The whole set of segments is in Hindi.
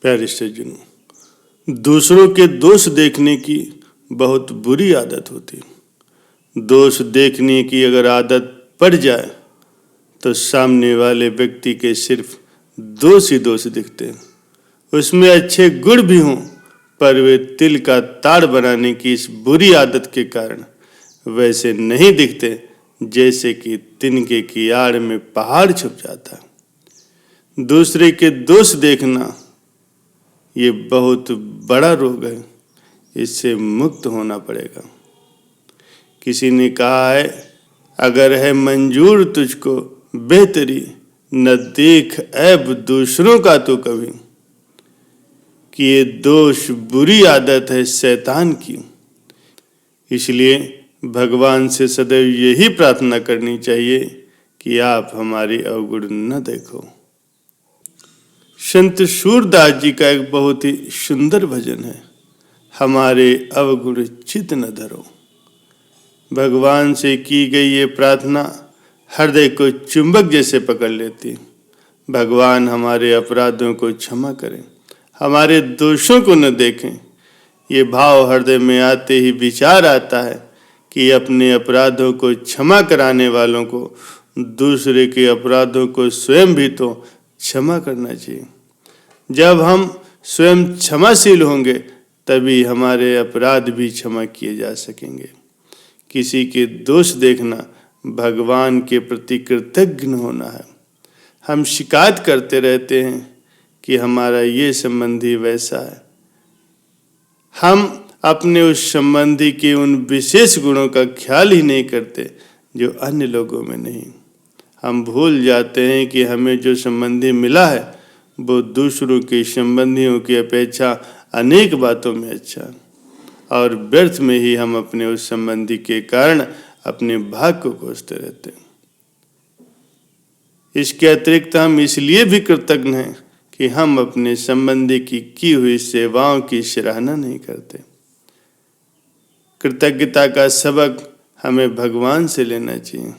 प्यारे सज्जनों, दूसरों के दोष देखने की बहुत बुरी आदत होती है। दोष देखने की अगर आदत पड़ जाए तो सामने वाले व्यक्ति के सिर्फ दोष ही दोष दिखते हैं। उसमें अच्छे गुण भी हों, पर वे तिल का ताड़ बनाने की इस बुरी आदत के कारण वैसे नहीं दिखते जैसे कि तिनके की आड़ में पहाड़ छुप जाता है। दूसरे के दोष देखना ये बहुत बड़ा रोग है, इससे मुक्त होना पड़ेगा। किसी ने कहा है, अगर है मंजूर तुझको बेहतरी, न देख ऐब दूसरों का तो कभी, कि ये दोष बुरी आदत है शैतान की। इसलिए भगवान से सदैव यही प्रार्थना करनी चाहिए कि आप हमारी अवगुण न देखो। संत सूरदास जी का एक बहुत ही सुंदर भजन है, हमारे अवगुण चित न धरो। भगवान से की गई ये प्रार्थना हृदय को चुंबक जैसे पकड़ लेती। भगवान हमारे अपराधों को क्षमा करें, हमारे दोषों को न देखें। ये भाव हृदय में आते ही विचार आता है कि अपने अपराधों को क्षमा कराने वालों को दूसरे के अपराधों को स्वयं भी तो क्षमा करना चाहिए। जब हम स्वयं क्षमाशील होंगे तभी हमारे अपराध भी क्षमा किए जा सकेंगे। किसी के दोष देखना भगवान के प्रति कृतज्ञ होना है। हम शिकायत करते रहते हैं कि हमारा ये संबंधी वैसा है। हम अपने उस संबंधी के उन विशेष गुणों का ख्याल ही नहीं करते जो अन्य लोगों में नहीं। हम भूल जाते हैं कि हमें जो संबंधी मिला है वो दूसरों के संबंधियों की अपेक्षा अनेक बातों में अच्छा, और व्यर्थ में ही हम अपने उस संबंधी के कारण अपने भाग्य को कोसते रहते हैं। इसके अतिरिक्त हम इसलिए भी कृतज्ञ हैं कि हम अपने संबंधी की हुई सेवाओं की सराहना नहीं करते। कृतज्ञता का सबक हमें भगवान से लेना चाहिए।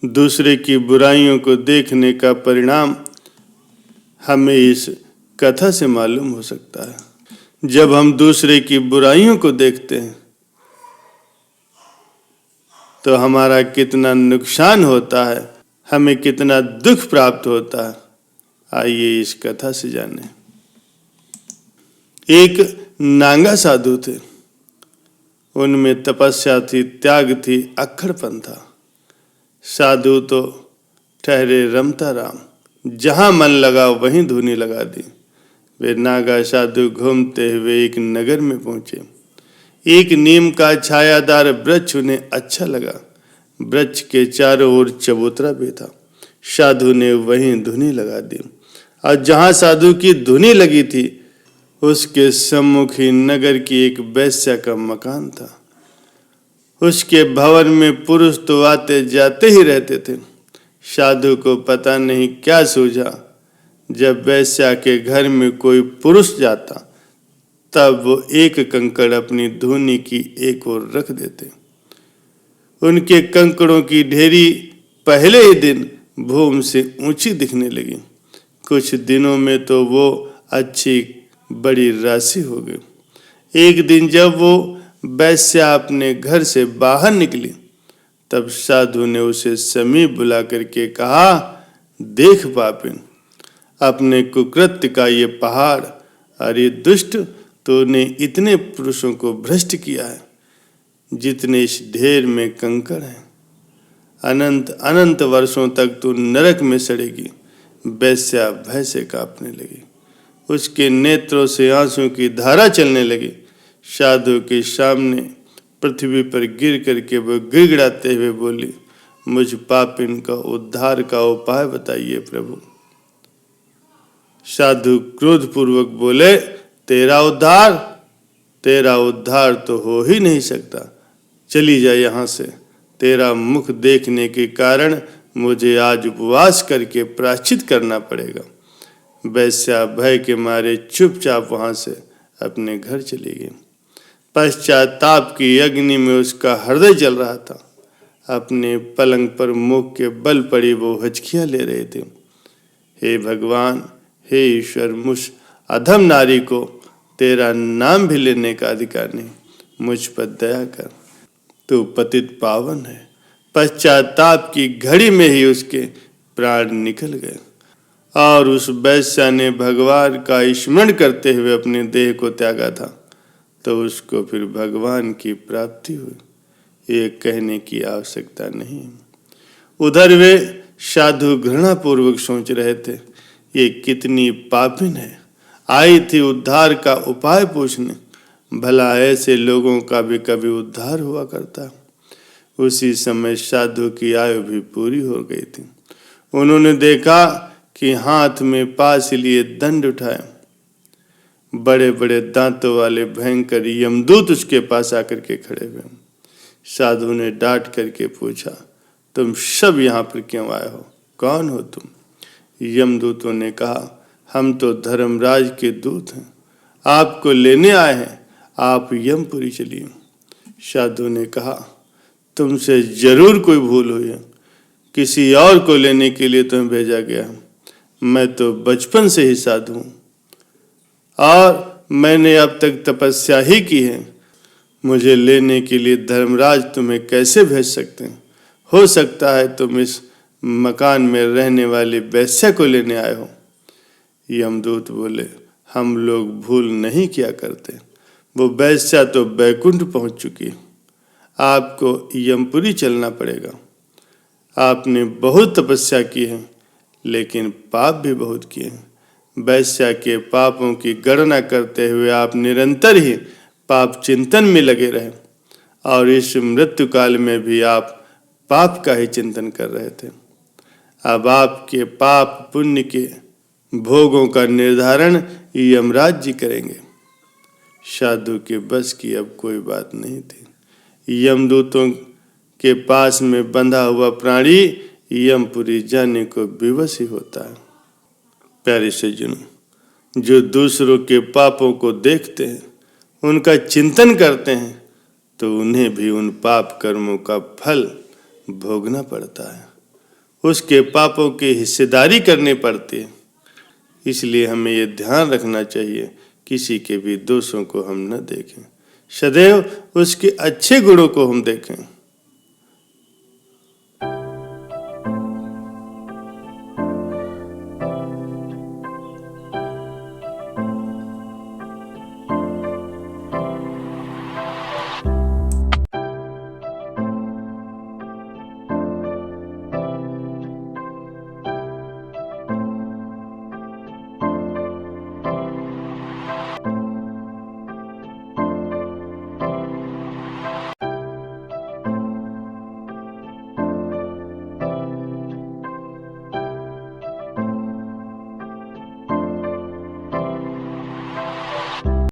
दूसरे की बुराइयों को देखने का परिणाम हमें इस कथा से मालूम हो सकता है। जब हम दूसरे की बुराइयों को देखते हैं तो हमारा कितना नुकसान होता है, हमें कितना दुख प्राप्त होता है, आइए इस कथा से जानें। एक नांगा साधु थे, उनमें तपस्या थी, त्याग थी, अक्खड़पन था। साधु तो ठहरे रमता राम, जहां मन लगा वहीं धुनी लगा दी। वे नागा साधु घूमते हुए एक नगर में पहुंचे। एक नीम का छायादार वृक्ष उन्हें अच्छा लगा। वृक्ष के चारों ओर चबूतरा भी था। साधु ने वहीं धुनी लगा दी, और जहां साधु की धुनी लगी थी उसके सम्मुख ही नगर की एक वेश्या का मकान था। उसके भवन में पुरुष तो आते जाते ही रहते थे। साधु को पता नहीं क्या सूझा, जब वेश्या के घर में कोई पुरुष जाता तब वो एक कंकड़ अपनी धूनी की एक ओर रख देते। उनके कंकड़ों की ढेरी पहले ही दिन भूमि से ऊंची दिखने लगी। कुछ दिनों में तो वो अच्छी बड़ी राशि हो गई। एक दिन जब वो वेश्या अपने घर से बाहर निकली तब साधु ने उसे समीप बुला करके कहा, देख पापिन, अपने कुकृत्य का ये पहाड़, अरे दुष्ट, तूने इतने पुरुषों को भ्रष्ट किया है जितने इस ढेर में कंकड़ हैं। अनंत अनंत वर्षों तक तू नरक में सड़ेगी। वेश्या भय से कांपने लगी, उसके नेत्रों से आंसू की धारा चलने लगी। साधु के सामने पृथ्वी पर गिर करके वो गिड़गिड़ाते हुए बोली, मुझ पापिन का उद्धार का उपाय बताइए प्रभु। साधु क्रोधपूर्वक बोले, तेरा उद्धार तो हो ही नहीं सकता। चली जा यहाँ से। तेरा मुख देखने के कारण मुझे आज उपवास करके प्रायश्चित करना पड़ेगा। वेश्या भय के मारे चुपचाप वहां से अपने घर चली गई। पश्चाताप की अग्नि में उसका हृदय जल रहा था। अपने पलंग पर मुख के बल पड़ी वो हचकियां ले रहे थे। हे भगवान, हे ईश्वर, मुझ अधम नारी को तेरा नाम भी लेने का अधिकार नहीं। मुझ पर दया कर, तू पतित पावन है। पश्चाताप की घड़ी में ही उसके प्राण निकल गए और उस वैश्या ने भगवान का स्मरण करते हुए अपने देह को त्यागा था, तो उसको फिर भगवान की प्राप्ति हुई। ये कहने की आवश्यकता नहीं। उधर वे साधु घृणापूर्वक सोच रहे थे, ये कितनी पापिन है, आई थी उद्धार का उपाय पूछने। भला ऐसे लोगों का भी कभी उद्धार हुआ करता। उसी समय साधु की आयु भी पूरी हो गई थी। उन्होंने देखा कि हाथ में पास लिए दंड उठाए बड़े बड़े दांतों वाले भयंकर यमदूत उसके पास आकर के खड़े हुए। साधु ने डांट करके पूछा, तुम सब यहाँ पर क्यों आए हो? कौन हो तुम? यमदूतों ने कहा, हम तो धर्मराज के दूत हैं, आपको लेने आए हैं, आप यमपुरी चलिए। साधु ने कहा, तुमसे जरूर कोई भूल हुई है, किसी और को लेने के लिए तुम्हें भेजा गया है। मैं तो बचपन से ही साधु हूँ और मैंने अब तक तपस्या ही की है। मुझे लेने के लिए धर्मराज तुम्हें कैसे भेज सकते हैं? हो सकता है तुम इस मकान में रहने वाली वैश्या को लेने आए हो। यमदूत बोले, हम लोग भूल नहीं किया करते, वो वैश्या तो बैकुंठ पहुंच चुकी है, आपको यमपुरी चलना पड़ेगा। आपने बहुत तपस्या की है, लेकिन पाप भी बहुत किए हैं। वैश्या के पापों की गणना करते हुए आप निरंतर ही पाप चिंतन में लगे रहे और इस मृत्यु काल में भी आप पाप का ही चिंतन कर रहे थे। अब आपके पाप पुण्य के भोगों का निर्धारण यमराज जी करेंगे। साधु के बस की अब कोई बात नहीं थी। यमदूतों के पास में बंधा हुआ प्राणी यमपुरी जाने को विवश ही होता है। प्यारे सज्जनों, जो दूसरों के पापों को देखते हैं, उनका चिंतन करते हैं, तो उन्हें भी उन पाप कर्मों का फल भोगना पड़ता है, उसके पापों की हिस्सेदारी करनी पड़ती है। इसलिए हमें ये ध्यान रखना चाहिए, किसी के भी दोषों को हम न देखें, सदैव उसके अच्छे गुणों को हम देखें।